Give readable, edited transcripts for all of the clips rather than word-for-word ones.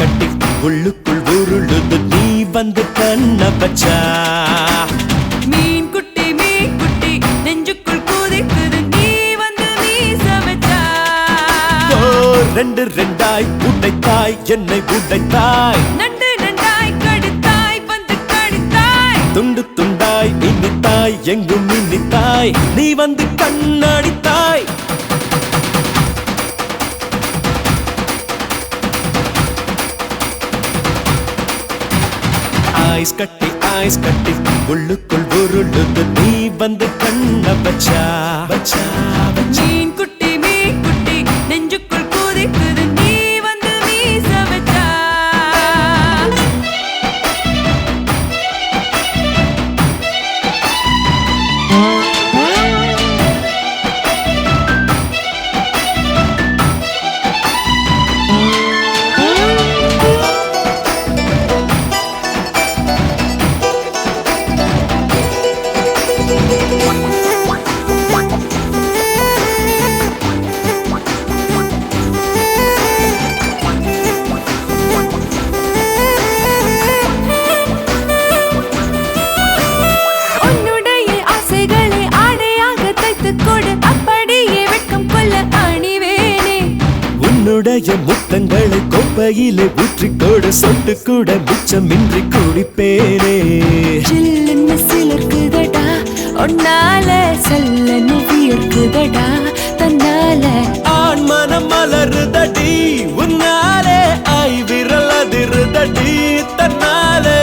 கட்டி உள்ளுக்குள் உருளுது நீ வந்து கண்ண பச்சா. மீன் குட்டி நெஞ்சுக்குள் கூதிக்குது நீ வந்து மீச வச்சா. ஓ ரெண்டு ரெண்டாய் உடைத்தாய் என்னை உடைத்தாய். நண்டு நண்டாய் கடித்தாய் வந்து கடித்தாய். துண்டு துண்டாய் இனித்தாய் எங்கும் இனித்தாய் நீ வந்து கண்ணடித்தாய். ஐஸ் கட்டி உள்ளுக்குள் உருளுது நீ வந்து கண்ண பச்சா பச்சா. மீன் குட்டி நெஞ்சுக்குள் கூதிக்குது நீ வந்து மீச வச்சா. உன்னுடைய முத்தங்களை கொப்பையிலே ஊற்றிக்கொடு சொட்டு கூட மிச்சமின்றி குடிப்பேனே. சில்லுன்னு சிலிர்க்குதடா ஒன்னால சல்லன்னு வியர்க்குதடா தன்னால. ஆண் மனம் மலருதடி உன்னாலே ஐ விரல் அதிருதடி தன்னாலே.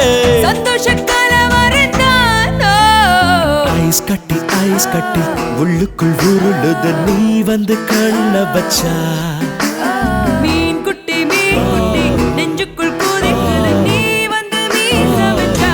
சந்தோஷ கலவரந்தானோ ஐஸ் கட்டி உள்ளுக்குள் உருளுது நீ வந்து கண்ண பச்சா. மீன் குட்டி நெஞ்சுக்குள் கூதிக்குது நீ வந்து மீச வச்சா.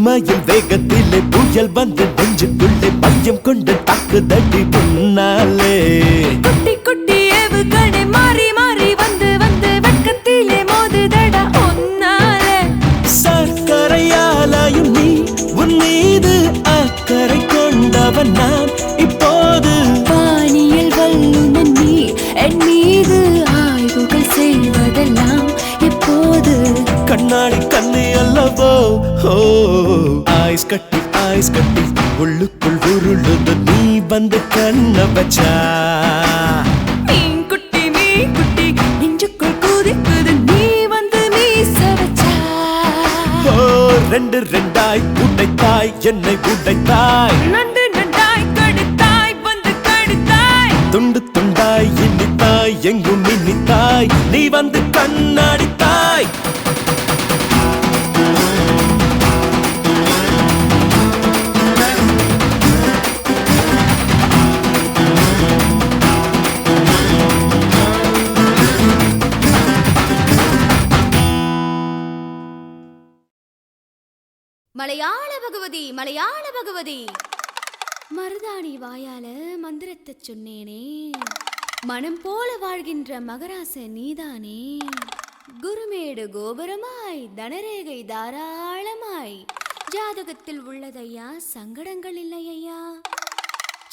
மையில் வேகத்திலே புயல் வந்து நெஞ்சுக்குள்ளே பையம் கொண்டு தாக்குதடி முன்னாலே. குட்டி ஏவுகணை மாறி வந்து வெட்கத்திலே மோதுதடா உன்னாலே. சர்க்கரையாலாயும் நீ உன் மீது அக்கறை கொண்டவன் நான் இப்போது. வானியல் வல்லுநன் நீ என் மீது ஆய்வுகள் செய்வதெல்லாம் இப்போது. கண்ணாடி கண்ணி அல்லவோ ஐஸ் கட்டி உள்ளுக்குள் உருளுது நீ வந்து கண்ண பச்சா. மீன் குட்டி நெஞ்சுக்குள் கூதிக்குது நீ வந்து மீச வச்சா. ரெண்டு ரெண்டாய் உடைத்தாய் என்னை உடைத்தாய். நண்டு நண்டாய் கடித்தாய் வந்து கடித்தாய். துண்டு துண்டாய் இனித்தாய் எங்கும் இனித்தாய் நீ வந்து கண்ணடித்தாய். மலையாள பகவதி மருதாணி வாயால மந்திரத்தை சொன்னேனே. மனம் போல வாழ்கின்ற மகராச நீதானே. குருமேடு கோபுரமாய் தனரேகை தாராளமாய் ஜாதகத்தில் உள்ளதையா சங்கடங்கள் இல்லையா.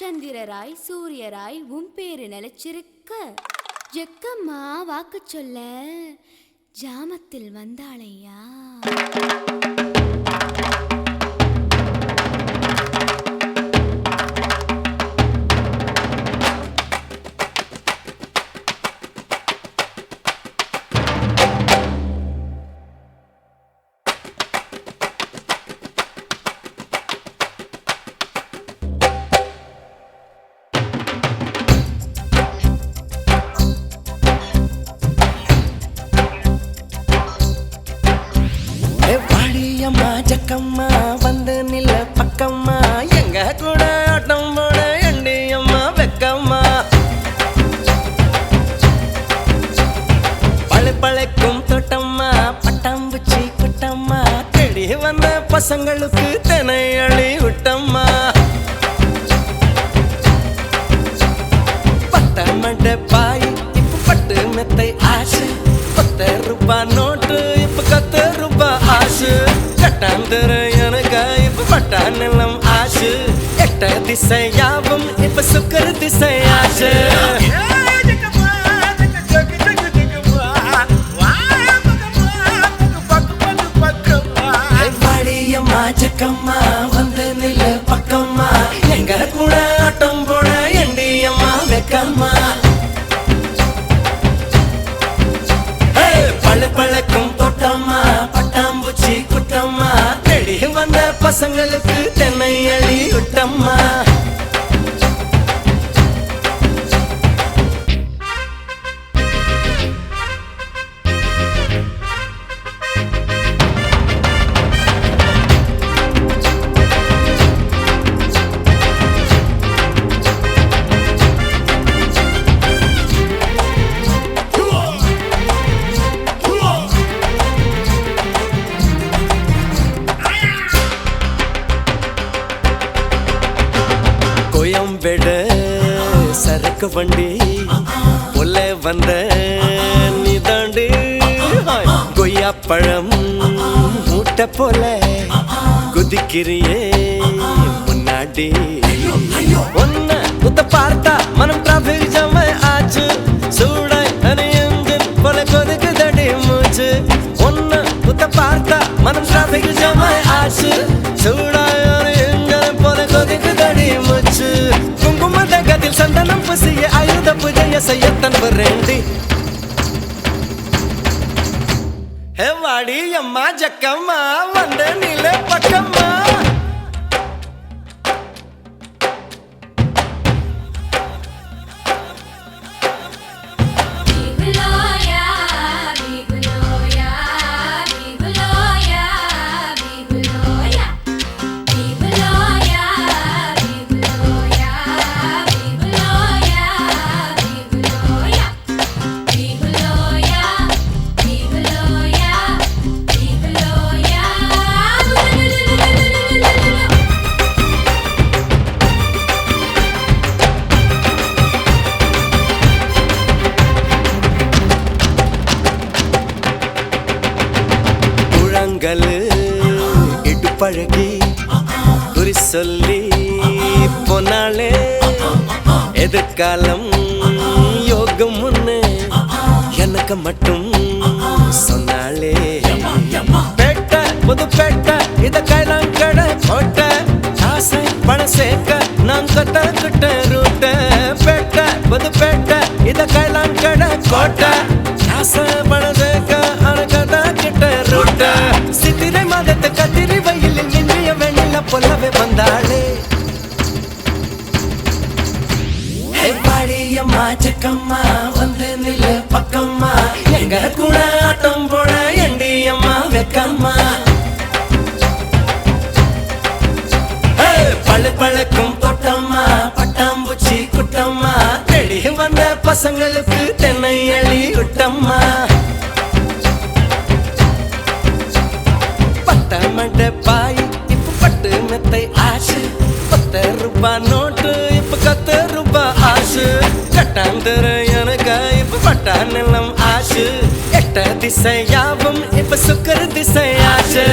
சந்திரராய் சூரியராய் உன் பேரு நிலைச்சிருக்க ஜக்கம்மா வாக்கு சொல்ல ஜாமத்தில் வந்தாளையா. பசங்களுக்கு தெனை அழி விட்டம்மா. பட்ட மண்ட பாய் இப்ப பட்டு மெத்தை ஆசு. 10 ரூபாய் நோட்டு இப்ப 10 ரூபாய் ஆசு. கட்டாந்தர எனக்கு இப்ப பட்டா நிலம் ஆசு. எட்ட திசையாவும் இப்ப சுக்கர திசை ஆசு. வாடியம்மா ஜக்கம்மா வந்து நில்லு பக்கம்மா. எங்க கூட ஆட்டம் போட எண்டியம்மா வெக்கம்மா. பழு பழக்கும் தொட்டம்மா பட்டாம்பூச்சி குட்டம்மா. தேடி வந்த பசங்களுக்கு தென்னை அழி விட்டம்மா. கோயம்பேடு சரக்கு வண்டி உள்ள வந்த நீதாண்டி. கொய்யா பழம் மூட்டை போல குதிக்கிறியே முன்னாடி. ஒன்ன உத்த பார்த்தா மனம் டிராபிக் ஜாம் ஆச்சு. சூடாய் அணி என்ஜின் போல கொதிக்குதடி மூச்சு. ஒன்ன உத்த பார்த்தா மனம் டிராபிக் ஜாம் ஆச்சு. சூடாய் அணி என்ஜின் போல கொதிக்குதடி மூச்சு. குங்கும தகத்தில் சந்தனம் பூசிய ஆயுத பூஜைய செய்யத்தன் வரேண்டி. ஹே வாடி அம்மா ஜக்கம்மா வந்த நில பக்கம்மா. இடுப்பழகி குறி சொல்லி போனாலே எதிர்காலம் யோகம் முன்னு எனக்கு மட்டும் சொன்னாலே. பேட்ட புது பேட்ட இத கைலாங்கட கோட்ட. ஆசை பணம் சேர்க்க நான் கட்ட ரூட்ட. பேட்ட புது பேட்ட இத கைலாங்கட கோட்ட. ஆசை பணம் சேர்க்க அனகத கிட்ட ரூட்ட. சித்திரை மாதத்து கத்திரி வயலில் நின்றிய வெண்ணில பொல்லவே வந்தாளே. பாடியம்மா ஜக்கம்மா வந்து நில்லு பக்கம்மா. எங்க கூட ஆட்டம் போட எண்டியம்மா வெக்கம்மா. பழு பழக்கும் தொட்டம்மா பட்டாம்பூச்சி குட்டம்மா. தேடி வந்த பசங்களுக்கு தென்னை அழி விட்டம்மா. பட்ட மண்ட பாய் இப்ப பட்டு மெத்தை ஆசு. 10 ரூபாய் நோட்டு இப்ப 10 ரூபாய் ஆசு. கட்டாந்தர எனக்கு இப்ப பட்டா நிலம் ஆசு. எட்ட திசையாவும் இப்ப சுக்கர திசை ஆசு.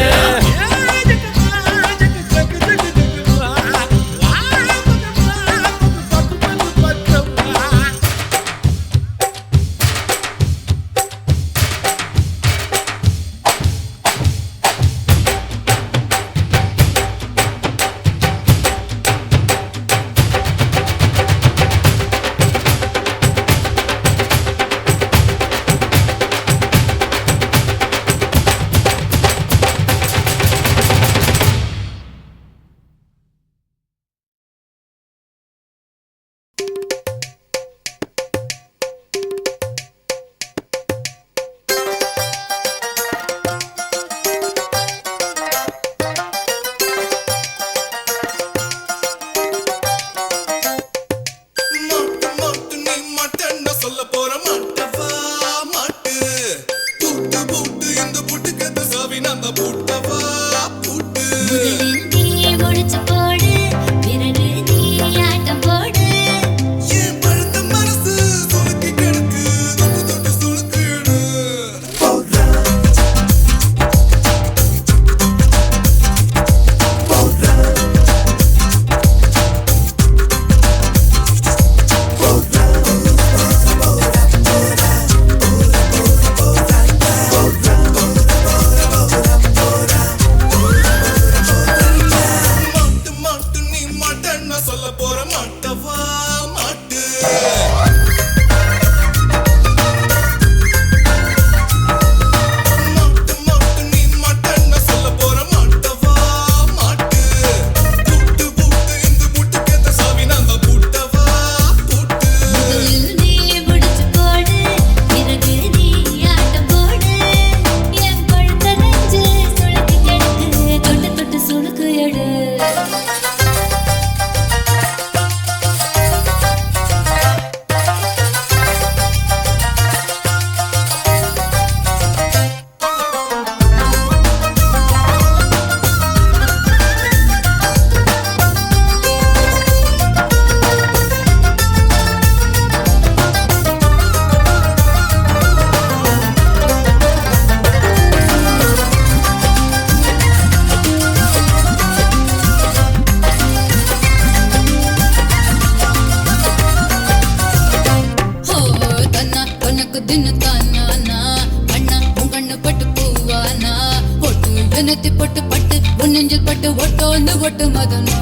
நெத்தி பொட்டு பட்டு உன் நெஞ்சில் பட்டு ஒட்டு வந்து ஒட்டு மதனா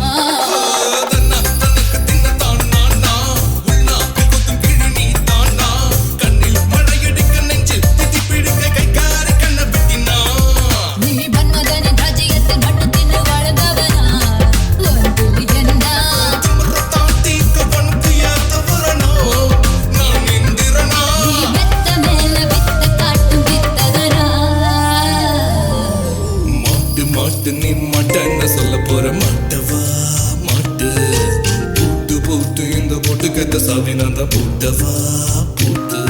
நீ மாட்டேன்னு சொல்ல போற மாட்டவா மாட்டு பூட்டு பூட்டு இந்த பொட்டு கத்த சாவி நான் தான் பூட்டவா பூட்டு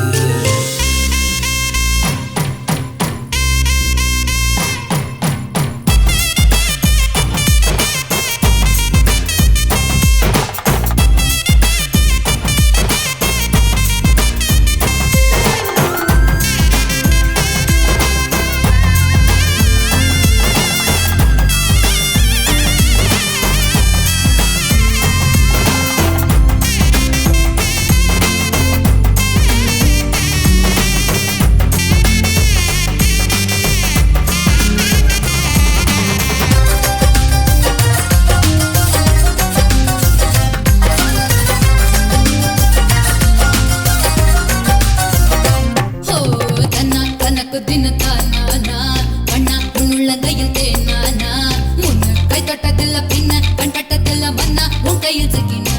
दिन ताना वण्णा उन्नुल्लंगैयिल तेनाना मुन्न कೈ தொட்டதில்ல பின்ன கண் கட்டதில்ல மன்னா உன் கையில் சிக்கினா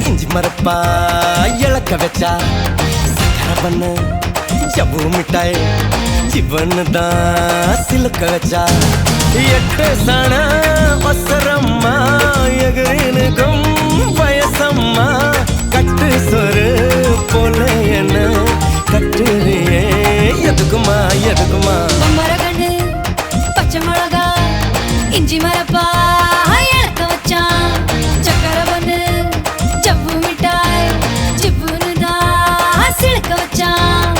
இஞ்சி மரப்பா இழக்க வச்சா சக்கரை பண்ணு ஜவ்வு மிட்டாய் ஜிவன்னு தான் சிலுக்க வச்சா எட்டு சன ஒசரம்மா எகிரினுக்கும் வயசம்மா கட்டு சொரு போல என்ன கட்டுறியே எதுக்குமா எதுக்குமா மரகண்டு பச்சை மிளகா இஞ்சி மரப்பா இழக்க வச்சான் சக்கரை பண்ணு ஜவ்வு மிட்டாய் ஜிவ்வுன்னு தான் சிலுக்க வச்சான்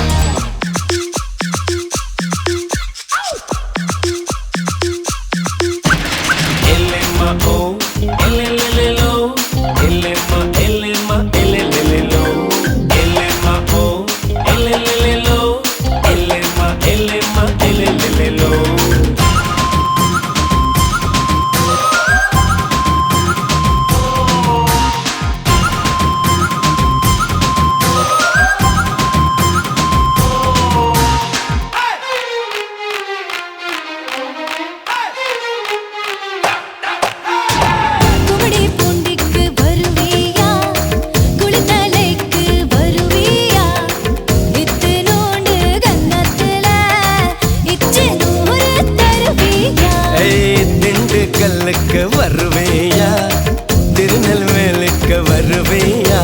வருவேயா திருநெல்வேலிக்கு வருவேயா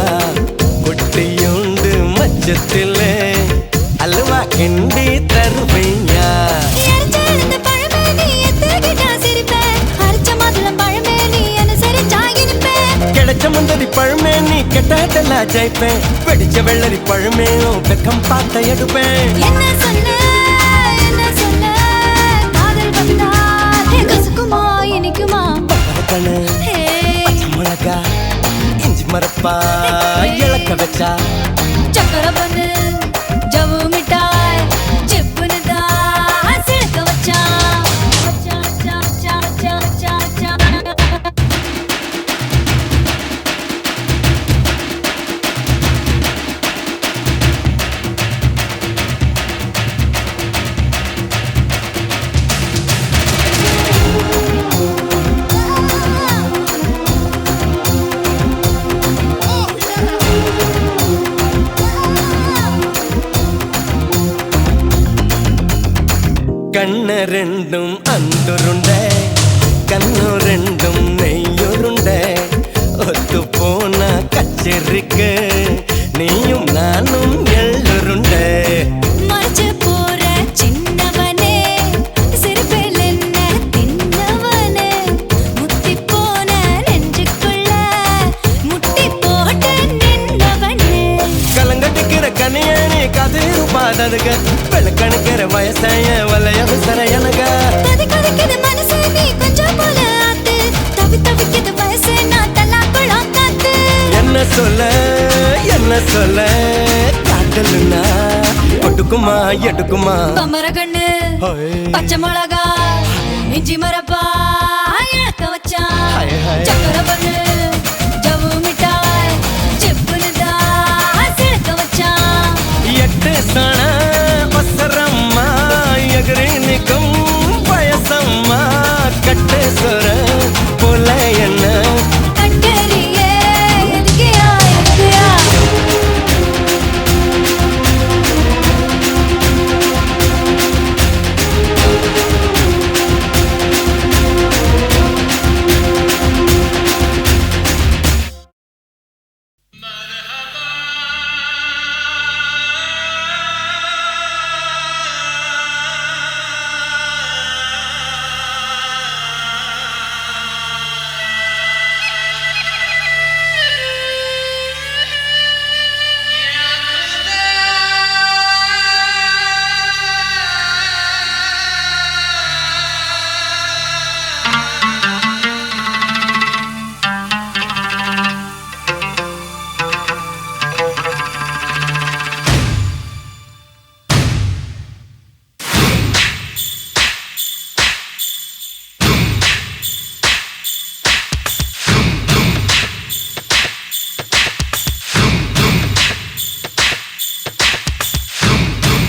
குட்டியுண்டு மச்சத்திலே அல்வா கிண்டி தருவேயா எரிஞ்செழுந்த பழமே பச்சை முந்தரி பழமே நீ கெட்டதெல்லாம் ஜெயிப்பேன் வெடிச்ச வெள்ளரி பழமே வெக்கம் பார்த்த எடுப்பேன் என்ன சொல்ல காதல் வந்தால் கசுக்குமா இனிக்குமா பரக்கணு பச்சை மிளகா இஞ்சி மரப்பா இழக்க வச்சா சக்கரை பண்ணு ஜவ்வு மிட்டாய் செப்புன்னு தான் சிழக்க வச்சா கண்ணு ரெண்டும் அந்துருண்டை கண்ணு ரெண்டும் நெய்யுருண்டை ஒத்து போன கச்சேரிக்கு நீயும் நானும் எள்ளுருண்டை மறைச்சு போற சின்னவனே சிறுபில் என்ன தின்னவனே முத்தி போன நெஞ்சுக்குள்ள முட்டி போட்டு நின்னவனே கலங்கடிக்கிற கனியணி கதிரு பாததுக வெளுக்கணுக்கிற வயசைய வலைய விசர எனக கதிக்குது மனசு நீ கொஞ்சம் போல ஆத்து தவிக்குது வயசு நான் தல்லா குளம் காத்து என்ன சொல்ல காட்டலுன்னா ஒட்டுக்குமா எடுக்குமா பம்பர கண்ணு பச்சை மிளகா இஞ்சி மரப்பா இழக்க வச்சா ஹாய், ஹாய். சக்கரை பண்ணு ஜவ்வு மிட்டாய் செப்புன்னு தான் சிழக்க வச்சா எட்டு சண வசரம்மா எகிரி நிற்கும் வயசம்மா கட்டு சொர போல என்ன கண்டறியே எதுக்கியா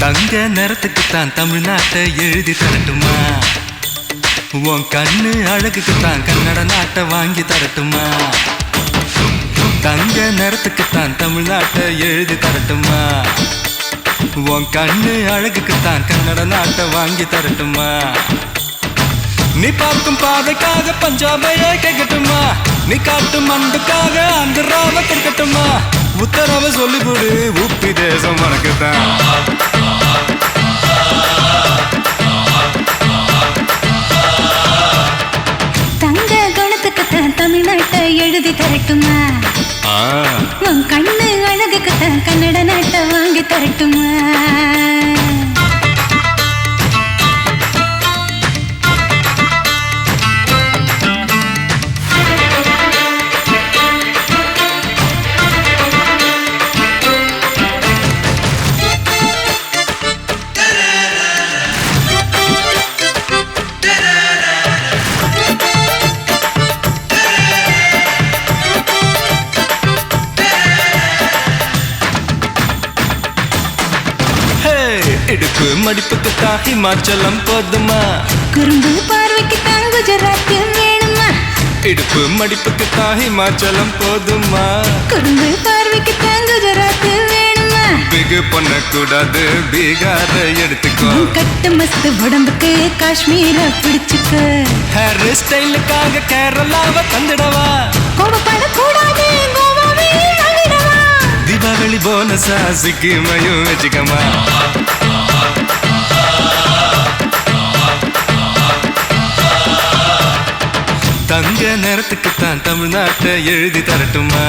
தங்க நிறத்துக்குத்தான் தமிழ்நாட்டை எழுதி தரட்டுமா உன் கண்ணு அழகுக்குத்தான் கன்னட நாட்டை வாங்கி தரட்டுமா தங்க நிறத்துக்குத்தான் தமிழ்நாட்டை எழுதி தரட்டுமா உன் கண்ணு அழகுக்குத்தான் கன்னட நாட்டை வாங்கி தரட்டுமா நீ பார்க்கும் பாதைக்காக பஞ்சாபையே கேட்கட்டுமா நீ காட்டும் அன்புக்காக ஆந்திராவை கொடுக்கட்டுமா உத்தரவை சொல்லிவிடு உப்பி தேசம் உனக்குத்தான் தங்க குணத்துக்குத்தான் தமிழ்நாட்டை எழுதி தரட்டுமா உன் கண்ணு அழகுக்குத்தான் கன்னட நாட்டை வாங்கி தரட்டுமா இடுப்பு மடிப்புக்குத்தான் ஹிமாச்சலம் போதுமா குறும்பு பார்வைக்குத்தான் குஜராத் வேணுமா இடுப்பு மடிப்புக்குத்தான் ஹிமாச்சலம் போதுமா குறும்பு பார்வைக்குத்தான் குஜராத் வேணுமா பிகு பண்ணக்கூடாது பீகார எடுத்துக்கோ கட்டு மஸ்து உடம்புக்கு காஷ்மீர பிடிச்சுக்க ஹேர் ஸ்டைலுக்காக கேரளாவை தந்துடவா கோபப்படக்கூடாது கோவாவே வாங்கிடவா தீபாவளி போனஸா சிக்கிமையும் வச்சுக்கமா தங்க நேரத்துக்குத்தான் தமிழ்நாட்டை எழுதி தரட்டுமா?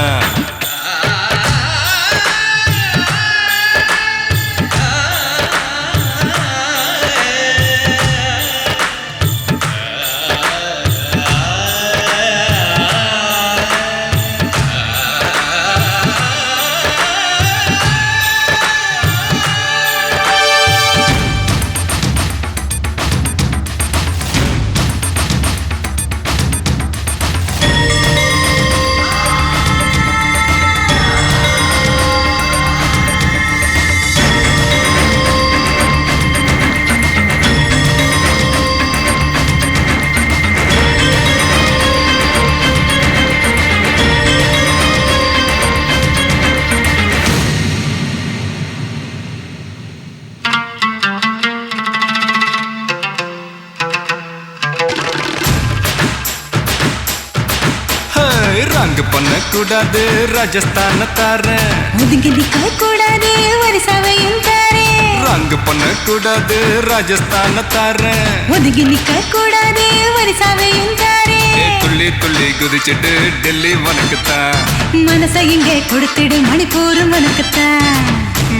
ரங்கு பண்ண கூடாது ராஜஸ்தான தாரேன். ஒதுங்கி நிக்க கூடாது ஒரு சபையும் தாரேன். ரங்கு பண்ண கூடாது ராஜஸ்தான தாரேன். ஒதுங்கி நிக்க கூடாது ஒரு சபையும் தாரேன். துள்ளி துள்ளி குதிச்சுட்டு டெல்லி உனக்குத்தான். மனசை இங்கே கொடுத்துடு மணிப்பூர் உனக்குத்தான்.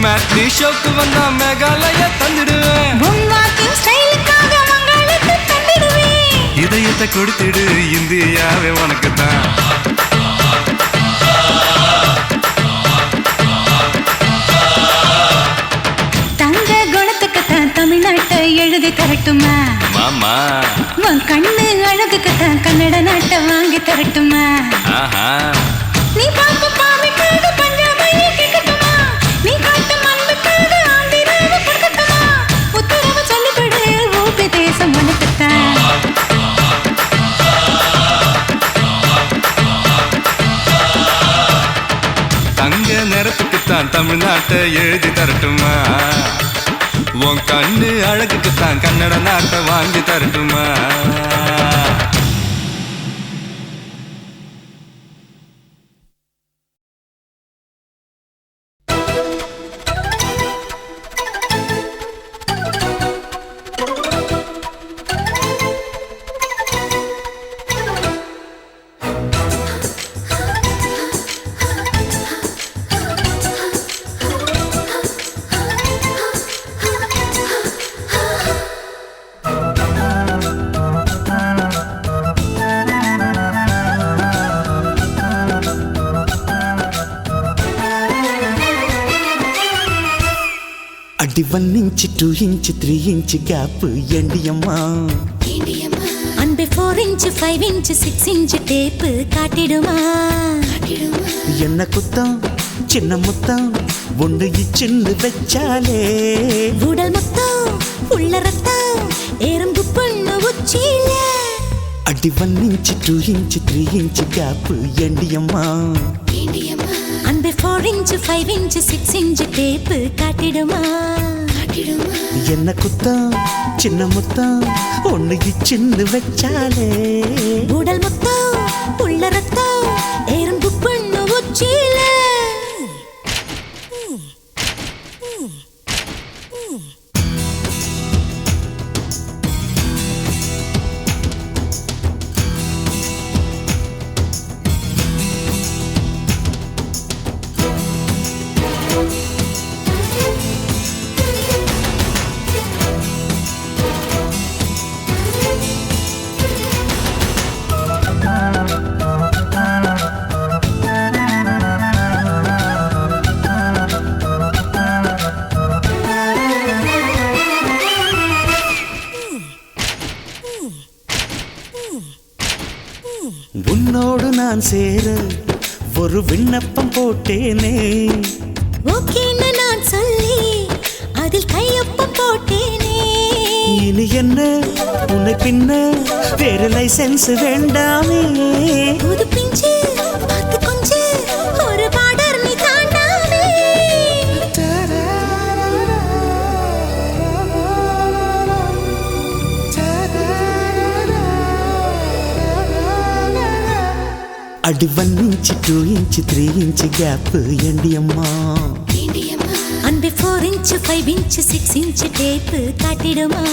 மேட்னி ஷோக்கு வந்தா மேகாலய தந்துடுவேன். வாக்கிங் ஸ்டைலுக்காக மங்களுக்கு தந்துடுவேன். இதயத்தை கொடுத்துடு இந்தியாவே உனக்குத்தான். தங்க குணத்துக்குத்தான் தமிழ்நாட்டை எழுதி தரட்டுமா? மாமா உன் கண்ணு அழகுக்குத்தான் கன்னட நாட்டை வாங்கி தரட்டுமா? ஆஹா நீ பார்க்க பாவைக்காக பஞ்சாபையை கேட்கட்டுமா? நீ காட்டு மண்ணுக்காக ஆந்திராவை கொடுக்கட்டுமா? உத்தரவு சொல்லிவிடு ஊபி தேசம் உனக்குத்தான். தங்க நேரத்துக்குத்தான் தமிழ்நாட்டை எழுதி தரட்டுமா? உன் கண்ணு அழகுக்குத்தான் கன்னட நாட்டை வாங்கி தரட்டுமா? అడి 1 ఇంచ్ 2 ఇంచ్ 3 ఇంచ్ గ్యాప్ ఎండియమ్మా. அன்பே 4 இன்ச் 5 இன்ச் 6 இன்ச் டேப் காட்டிடுமா? என்ன குத்தம் சின்ன முத்தம் ஒன்று இச்சின்னு வச்சாலே. உடல் மொத்தம் உள்ள ரத்தம் எறும்பு பொண்ணு உச்சியில. అడి 1 ఇంచ్ 2 ఇంచ్ 3 ఇంచ్ గ్యాప్ ఎండియమ్మా. அன்பே 4 இன்ச் 5 இன்ச் 6 இன்ச் டேப் காட்டிடுமா? என்ன குத்தம் சின்ன முத்தம் ஒன்று இச்சின்னு வச்சாலே. உடல் மொத்தம் உள்ள ரத்தம் எறும்பு பொண்ணு உச்சியில. உன்னோடு நான் சேர ஒரு விண்ணப்பம் போட்டேனே. ஓகேன்னு நான் சொல்லி அதில் கையொப்பம் போட்டேனே. இனி என்ன உன்னை பின்ன வேறு லைசென்ஸ் வேண்டாமே. புது பிஞ்சு பார்த்து கொஞ்சு ஒரு பார்டர் நீ தாண்டாமே. అడి 1 ఇంచ్ 2 ఇంచ్ 3 ఇంచ్ గ్యాప్ ఎండియమ్మా. அன்பே 4 இன்ச் 5 இன்ச் 6 இன்ச் டேப் காட்டிடுமா?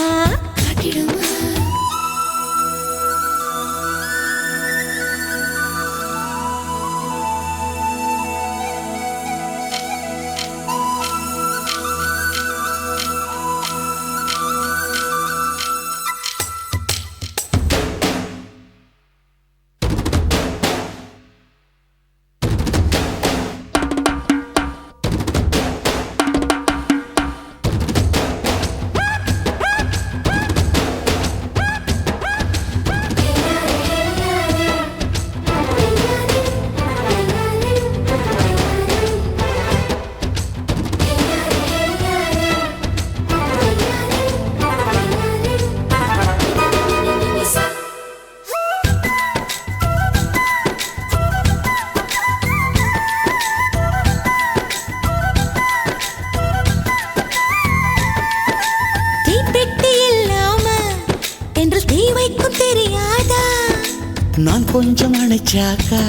கொஞ்சம் அணைச்சாக்கா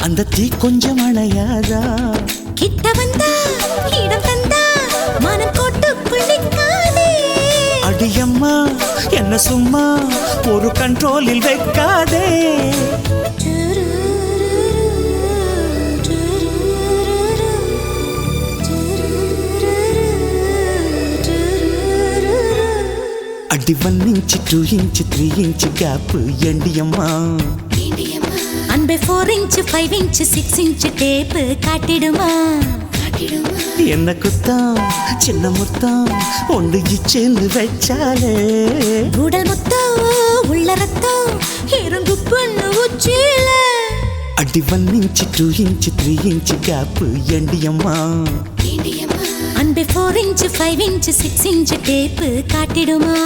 அந்த தீ கொஞ்சம் அணையாதா? கிட்ட வந்தா இடம் தந்தா மனம் போட்டு குளிக்காதே. அடியம்மா என்ன சும்மா ஒரு கண்ட்ரோலில் வைக்காதே. அடி 1 inch 2 inch 3 inch கேப் எண்டியம்மா. அன்பே 4 inch 5 inch 6 inch டேப்பு காட்டிடுமா? என்ன குத்தம் சின்ன முத்தம் ஒன்று இச்சேன்னு வச்சாலே. உடல் முத்தம் உள்ள ரத்தம் இறங்கு பண்ணு உச்சில. அடி 1 inch 2 inch 3 inch கேப் எண்டியம்மா. அன்பே 4 inch 5 inch 6 inch டேப்பு காட்டிடுமா?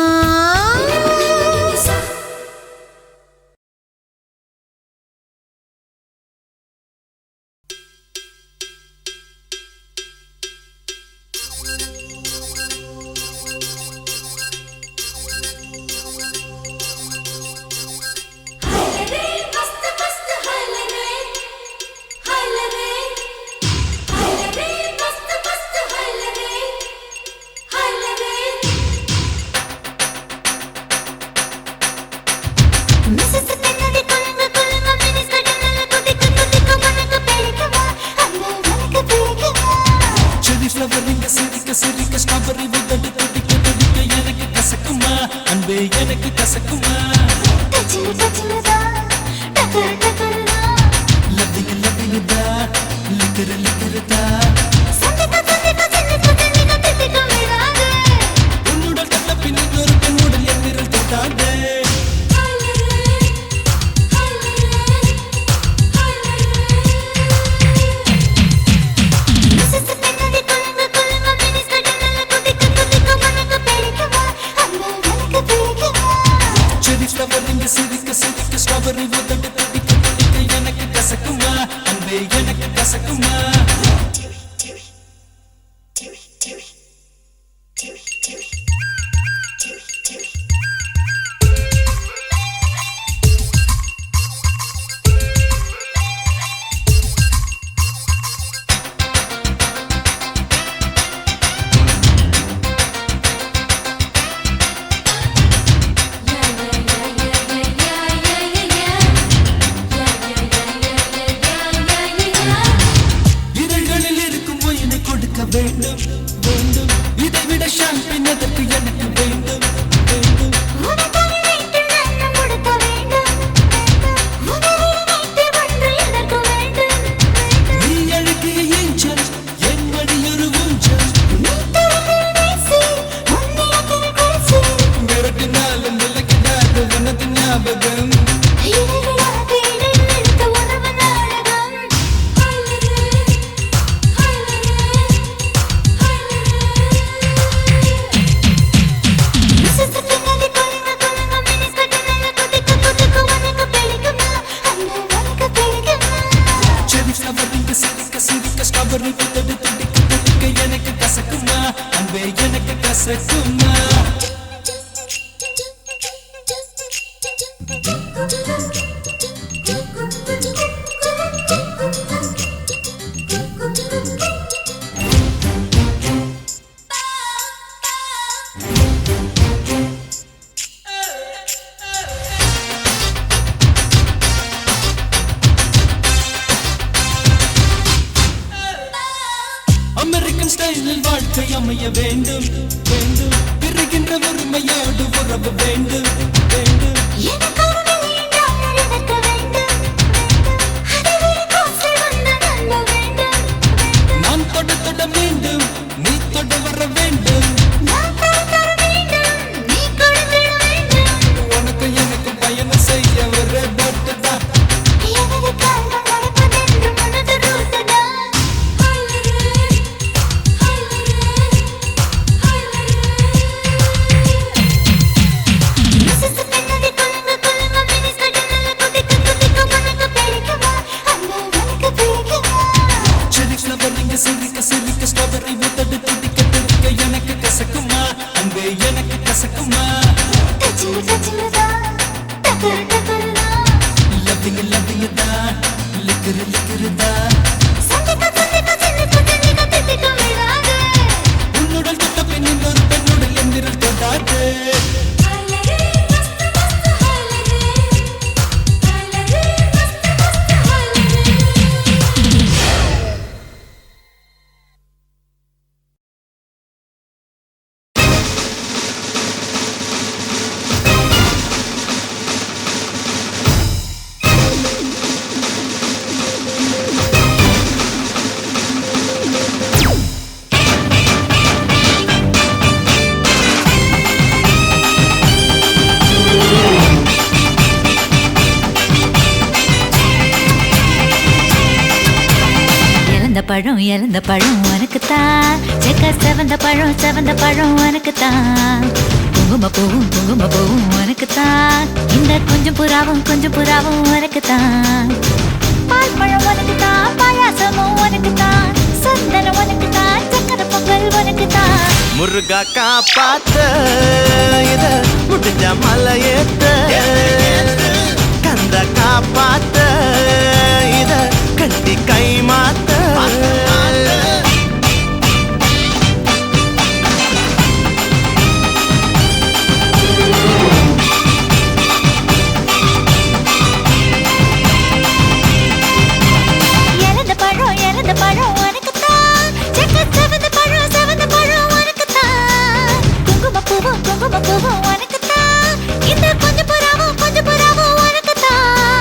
எனக்கு கசக்குமா லவ்விங்கதா லிக்கரதா உன்னோட கண்ண பின்னில் ஒரு பெண்ணோட என் விரல் தொட்டாதே. சிரிக்க சிரிக்க ஸ்ட்ராபெர்ரி உதடு துடிக்க துடிக்க எனக்கு கசக்குமா அன்பே எனக்கு கசக்குமா. வேண்டும் வேண்டும் இதைவிட ஷாம்பின் அதற்கு எனக்கு வேண்டும் வேண்டும். நீ அழகிய ஏஞ்சல் என் மடியொரு ஊஞ்சல் விரட்டினாலும் விலகிடாத உனது ஞாபகம். சிரிக்க சிரிக்க ஸ்ட்ராபெர்ரி உதடு துடிக்க துடிக்க எனக்கு கசக்குமா அன்பே எனக்கு கசக்குமா. அமெரிக்கன் ஸ்டைலில் வாழ்க்கை அமைய வேண்டும் வேண்டும் பிறகின்ற உரிமையோடு உறவு வேண்டும் வேண்டும். நான் தொட தொட வேண்டும் நீ தொட வர வேண்டும். உனக்கு எனக்கு பயணம் செய்ய ஒரு போட்டு தான். சிரிக்க சிரிக்க ஸ்ட்ராபெர்ரி உதடு துடிக்க துடிக்க எனக்கு கசக்குமா அன்பே எனக்கு கசக்குமா. லவ்விங் இழந்த பழம் உனக்குத்தான் செக்க செவந்த பழம் உனக்குத்தான் குங்கும பூவும் உனக்குத்தான் இந்த கொஞ்சம் புறாவும் உனக்குத்தான் பால் பழம் உனக்குத்தான் பாயாசமும் உனக்குத்தான் சந்தனம் உனக்குத்தான் சக்கரை பொங்கல் உனக்குத்தான் முருகா காப்பாத்த இத முடிஞ்ச மலையேத்த கந்த காப்பாத்த இத கட்டி கை மாத்த இழந்த பழம் உனக்குத்தான் செக்க செவந்த பழம் உனக்குத்தான் குங்கும பூவும் உனக்குத்தான் இந்த கொஞ்சம் புறாவும் உனக்குத்தான்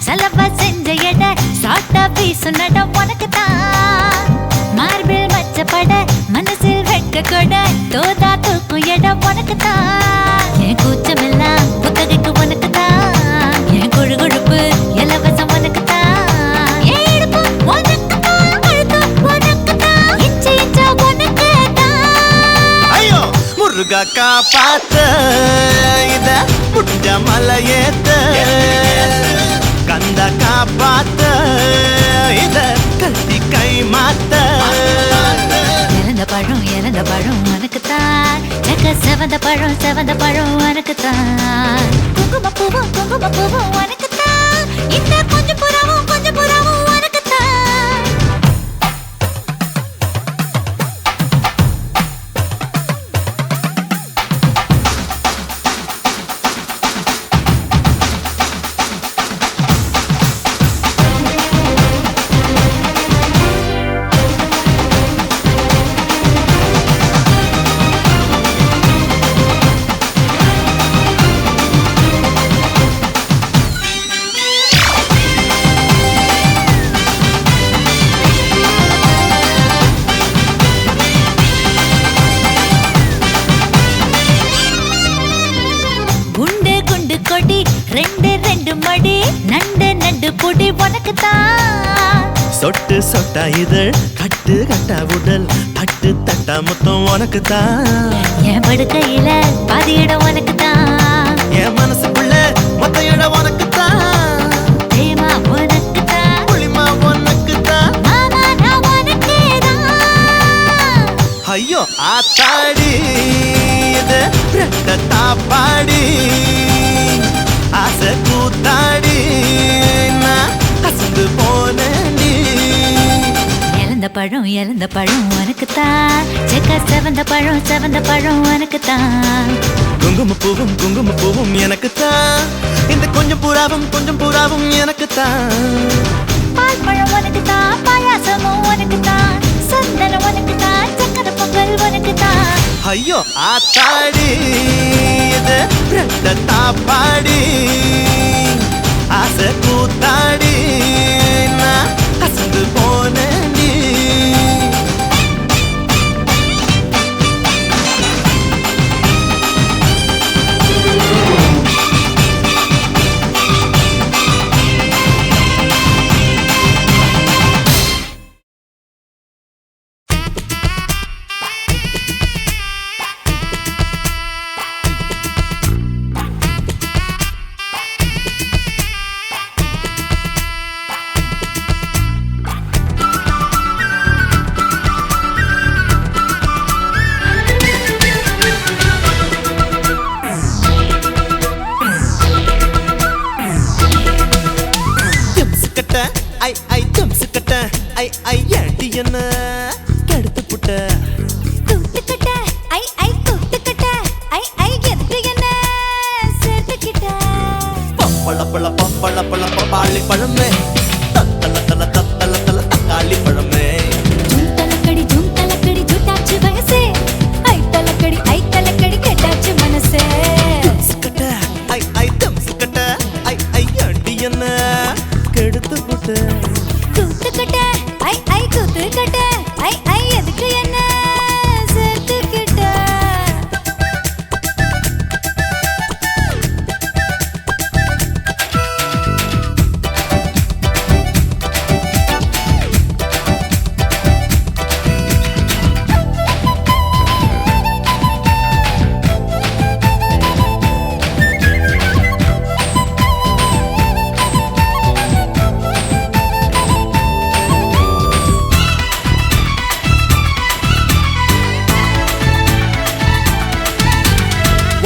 சலவா செஞ்ச எட சாட்டா வீசுனட உனக்குத்தான் மார்பில் மச்சப்பட மனசில் வெட்க கொட தோதா தூக்கும் எட உனக்குத்தான் என் கூச்சமெல்லாம் புத்தகைக்கு உனக்குத்தான் என் கொழுப்பு இலவசம் உனக்குத்தான் என் இடுப்பு உனக்குத்தான் கழுத்து உனக்குத்தான் இச்சா உனக்குத்தான் ஐயோ முருகா காப்பாத்த இத முடிஞ்ச மலையேத்த கந்த காப்பாத்த இத கட்டி கை மாத்த இழந்த பழம் உனக்குத்தான் செக்க செவந்த பழம் உனக்குத்தான் குங்கும பூவும் உனக்குத்தான் இந்த கொஞ்சம் புறாவும் உனக்குத்தான் கொடி ரெண்டு மடி நண்டு பொடி உனக்குத்தான் சொட்டு சொட்டா இதழ் கட்டு கட்டா உடல் தட்டு தட்டா மொத்தம் உனக்குத்தான் என் படுக்கையில பாதி இடம் உனக்குத்தான் என் மனசுக்குள்ள மொத்த இடம் உனக்குத்தான் தேமா உனக்குத்தான் புளிமா உனக்குத்தான் மாமா நான் உனக்கேதான் ஐயோ ஆத்தாடி இது ரெட்ட தாப்பாடி ஆசை கூத்தாடி நான் அசந்து போனேன்டி இழந்த பழம் உனக்குத்தான் செக்க செவந்த பழம் உனக்குத்தான் குங்கும பூவும் எனக்குத்தான் இந்த கொஞ்சம் புறாவும் எனக்குத்தான் பால் பழம் உனக்குத்தான் பாயாசமும் உனக்குத்தான் சந்தனம் உனக்குத்தான் சக்கரை பொங்கல் உனக்குத்தான் ஐயோ ஆத்தாடி இது ரெட்ட தாப்பாடி ஆசை கூத்தாடி நான் அசந்து போனேன்டி ஐ ஏண்டி என்ன கெடுத்து புட்ட கூட்டுக்கிட்ட ஐ கூட்டுக்கிட்ட ஐ எதுக்கு என்ன சேர்த்துக்கிட்ட பப்பள பழ பப்ப பப்பள பழ பப்பாளி பழமே தத்தல தல தத்தல தல தக்காளி பழமே ஜூம் தலக்கடி ஜூட்டாச்சு வயசே ஐ தலக்கடி கேட்டாச்சு மனசே சுக்கட்ட ஐ ஐ தம் சுக்கட்ட ஐ ஐ அடி என்ன கெடுத்து போட்டு கூத்துக்கட்ட ஐ கூத்துக்கட்ட ஐ எதுக்கு என்ன சேர்த்துக்கிட்ட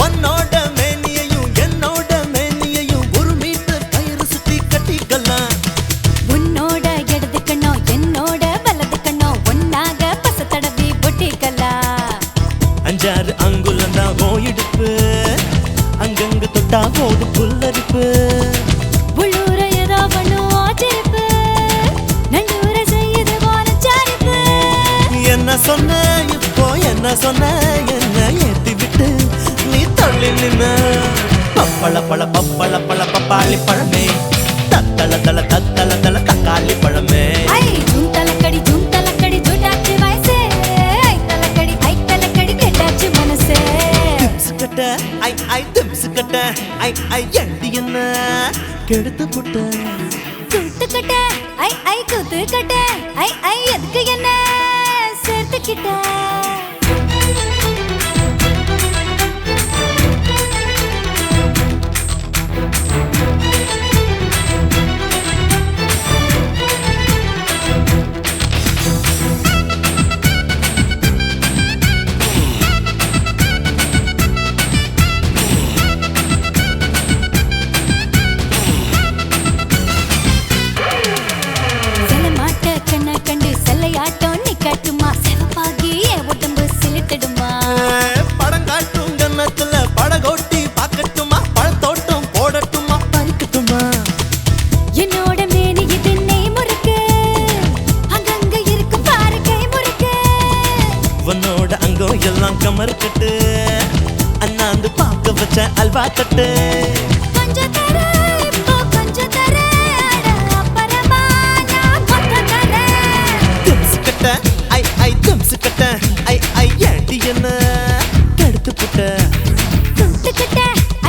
உன்னோட மேனியையும் என்னோட மேனியையும் ஒரு மீட்டர் கயிறு சுத்தி கட்டிக்கலாம் உன்னோட இடது கண்ணோ என்னோட வலது கண்ணோ ஒன்னாக பச தடவி பொட்டிக்கலாம் அஞ்சாறு அங்குலம் தான் போயிடுப்பு அங்கங்க தொட்டா போது புல்லரிப்பு உள்ளூர ஏதோ பண்ணும் ஆச்சரிப்பு நல்லூர செய்யுது வானச்சாரிப்பு என்ன சொன்ன இப்போ என்ன சொன்ன என்ன ஏத்தி விட்டு நீ தள்ளி நின்ன பப்பள பழ பப்பாளி பழமே தத்தல தல தக்காளி பழமே ஐ ஜூம் தலக்கடி ஜூட்டாச்சு வயசே ஐ தலக்கடி கேட்டாச்சு மனசே திம்சுக்கட்ட ஐ ஐ திம்சுக்கட்ட ஐ ஐ எண்டி என்ன கெடுத்து புட்ட கூத்துக்கட்ட ஐ கூத்துக்கட்ட ஐ எதுக்கு என்ன சேர்த்துக்கிட்ட செல்லமாட்ட கண்ண கண்டு செல்லையாட்டம் நீ கட்டுமா செவப்பாகி என் உடம்பு சிலித்திடுமா படம் காட்டும் கன்னத்துல படகோட்டி பார்க்கட்டுமா பழத்தோட்டம் போடட்டுமா பறிக்கட்டுமா என்னோட மேனி இது நெய் முறுக்கு அங்கங்க இருக்கு பாரு கை முறுக்கு உன்னோட அங்கம் எல்லாம் கமர்க்கட்டு அண்ணாந்து பார்க்க வச்ச அல்வா தட்டு கொஞ்சம் தர இப்போ கொஞ்சம் தர அட அப்புறமா நான் மொத்தம் தரேன் திம்சுக்கட்ட ஐ ஐ திம்சுக்கட்ட ஐ ஐ ஏண்டி என்ன கெடுத்து புட்ட கூத்துக்கிட்ட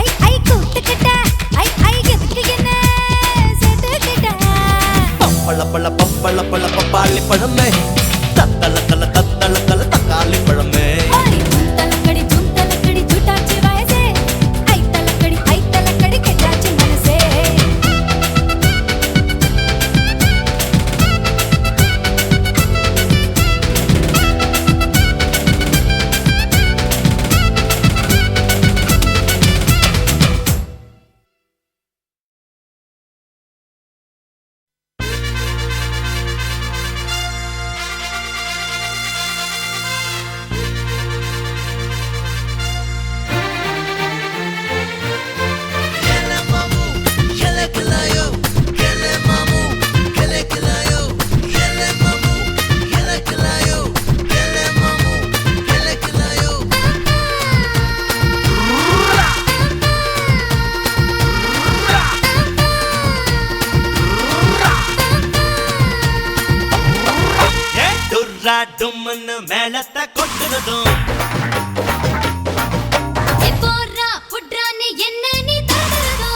ஐ கூத்துக்கிட்ட ஐ எதுக்கு என்ன சேர்த்துக்கிட்ட பப்பள பழ பப்பாளி பழமே தத்தல தல தக்காளி பழமே ஜூம் தலக்கடி ஜூட்டாச்சு வயசே ஐ தலக்கடி கேட்டாச்சு மனசே டும்னு மேலத்தை கொட்டுறதும் போறா புட்ரான்னு என்ன நீ தரதோ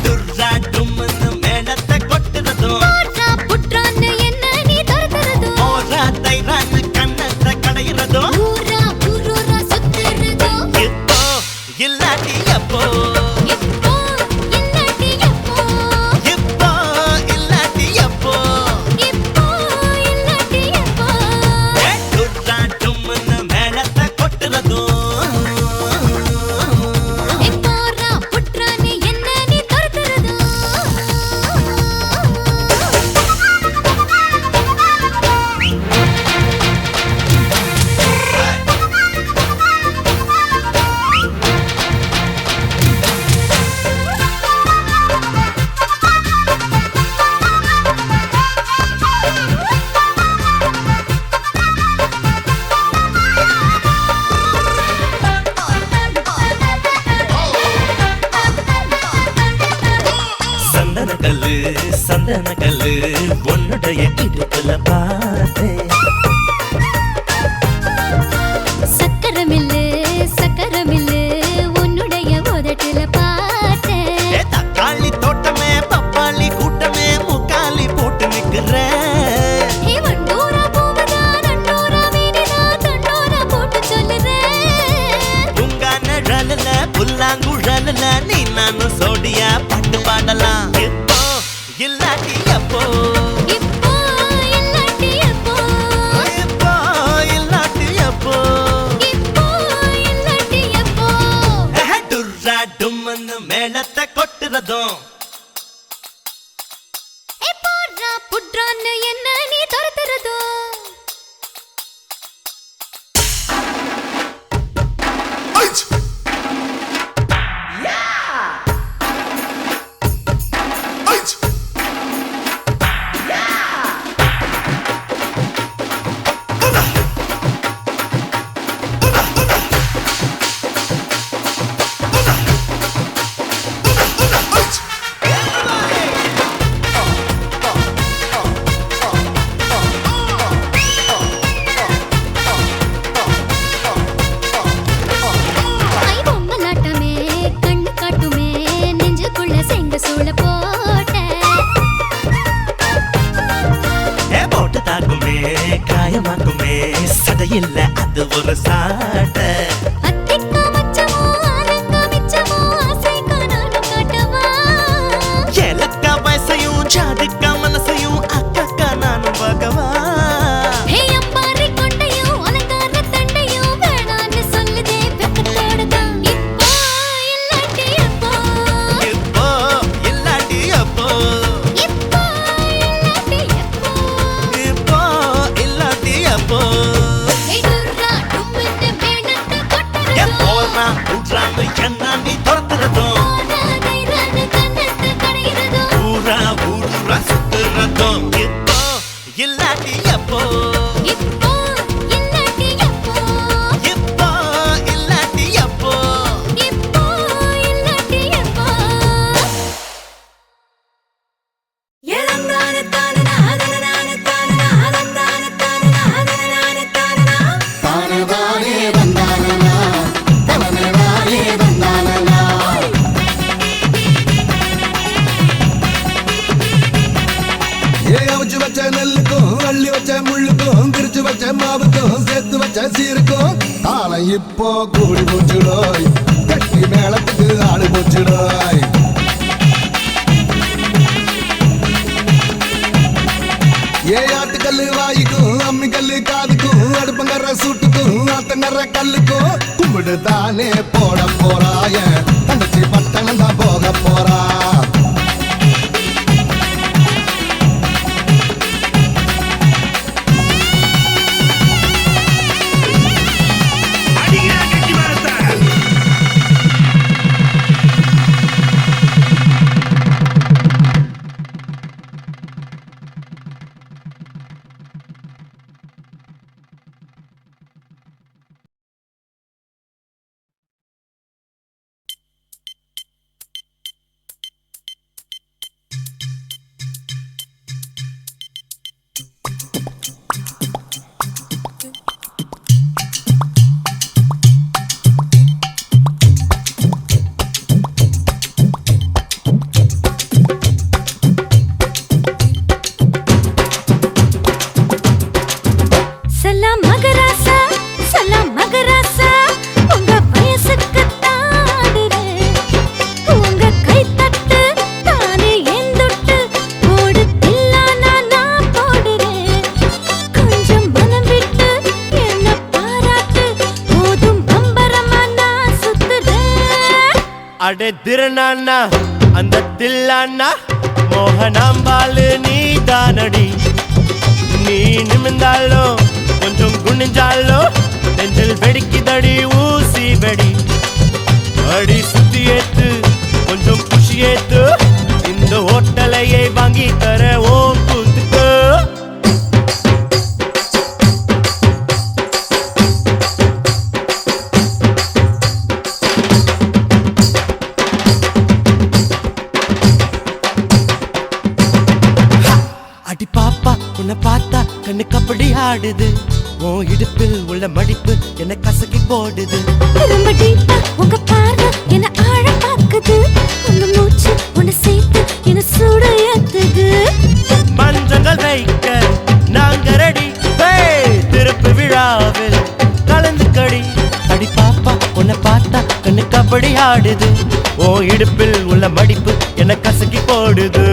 டுர்ரா டும்னு மேலத்தை கொட்டுறதும் போறா புட்ரான்னு என்ன நீ தரதோ ஓரா தைரான்னு கண்ணத்தை கடையிறதும் ஊரா சுத்துறதோ இப்போ இல்லாட்டி எப்போ இப்போ இல்லாட்டி எப்போ இப்போ இல்லாட்டி எப்போ இப்போ இல்லாட்டி எப்போ டுர்ரா கல்லு சந்தன கல்லு உன்னுடைய இடுப்புல பார்த்தேன். சக்கரமில்லு சக்கரமில்லு உன்னுடைய உதட்டுல பார்த்தேன். தக்காளி தோட்டமே பப்பாளி கூட்டமே முக்காலி போட்டு நிக்கிறேன். வண்டூரா பூவதா நண்டூரா வீதிதா தண்டூரா போட்டு சொல்லுறேன். உங்க நிழல்ல புல்லாங்குழல்ல நீ நானும் சோடியா பாட்டு பாடலாம். இப்போ இல்லாட்டி அப்போ இப்போ இல்லாட்டி எப்போ இப்போ இல்லாட்டி அப்போ இப்போ இல்லாட்டி எப்போ டுர்ரா டும்னு மேளத்தை கொட்டுறதும் போடுறா புட்றான்னு என்ன நீ துரத்துறதோ காயமாக்குமே சடையில்ல அது ஒரு சாட்டை. அத்திக்கா மச்சமோ ஆனங்கா மிச்சமோ ஆசை காணாலும் காட்டவா ஏலக்கா வயசையும் ஜாதிக்கா மனசையும் அக்கா நானும் பார்க்கவா. ஹே அம்பாரி கொண்டையும் அலங்கார தண்டையும் வேணான்னு சொல்லுதே வெக்கத்தோடுதான். இப்போ இல்லாட்டி எப்போ இப்போ இல்லாட்டி அப்போ இப்போ இல்லாட்டி எப்போ இப்போ இல்லாட்டி அப்போ எதுரா டும்முன்னு மேனத்தை கொட்டுறதோ எப்போனா உட்றான்னு என்ன நீ துரத்துறதும் தைரான்னு கண்ணத்தை கடையிறதோ ஊரா ஊரா சுத்துறதும். இப்போ இல்லாட்டி அப்போ இப்போ இல்லாட்டி எப்போ இப்போ இல்லாட்டி அப்போ இப்போ இல்லாட்டி எப்போ எலங்கான தானனா அதனனான தானனா அதந்தான தானனா அதனனான தானனா தானே வந்தானனா தவனே வந்தானனா. அவிச்சு வச்ச நெல்லுக்கும் அள்ளி வச்ச முள்ளுக்கும் பிரிச்சு வச்ச மாவுக்கும் சேர்த்து வச்ச சீருக்கும் தாளம் இப்போ கூடி போச்சுடோய் கட்டி மேளத்துக்கு ஆடு போச்சுடோய். ஆட்டுக்கல்லு வாய்க்கும் அம்மி கல்லு காதுக்கும் அடுப்பங்கற சூட்டுக்கும் ஆத்தங்கற கல்லுக்கும் கும்பிடு தானே போட போறாய தங்கச்சி பட்டணம் தான் போக போறா. சலாம் மகராசா உங்க வயசுக்கு தாடுறேன். உங்க கை தட்டு தானே எந்தொட்டு போடு தில்லானா நான் போடுறேன். கொஞ்சம் மனம் விட்டு என்ன பாராட்டு போதும் பம்பரமா நான் சுத்துறேன். அடே திருநானா அந்த தில்லானா மோகனாம்பாலு நீ தானடி. நீ நிமிந்தாலும் கொஞ்சம் குனிஞ்சாலும் நெஞ்சில் வெடிக்குதடி ஊசி வெடி. அடி சுத்தி ஏத்து கொஞ்சம் குஷி ஏத்து இந்த ஹோட்டலையை வாங்கி தர ஓம் கூத்துக்கு. கண்ணு கபடி ஆடுது உன் இடுப்பில் உள்ள மடிப்பு என்ன கசக்கி போடுது ரொம்ப டீப்பா உங்க பார்வை என்ன ஆழ பாக்குது உங்க மூச்சு உன்னை சேர்த்து என்ன சூட ஏத்துது மஞ்சங்கள் வைக்க நாங்க ரெடி திருப்பு விழாவில் கலந்து கடி அடி பாப்பா உன்னை பார்த்தா கண்ணு கபடி ஆடுது உன் இடுப்பில் உள்ள மடிப்பு என்ன கசக்கி போடுது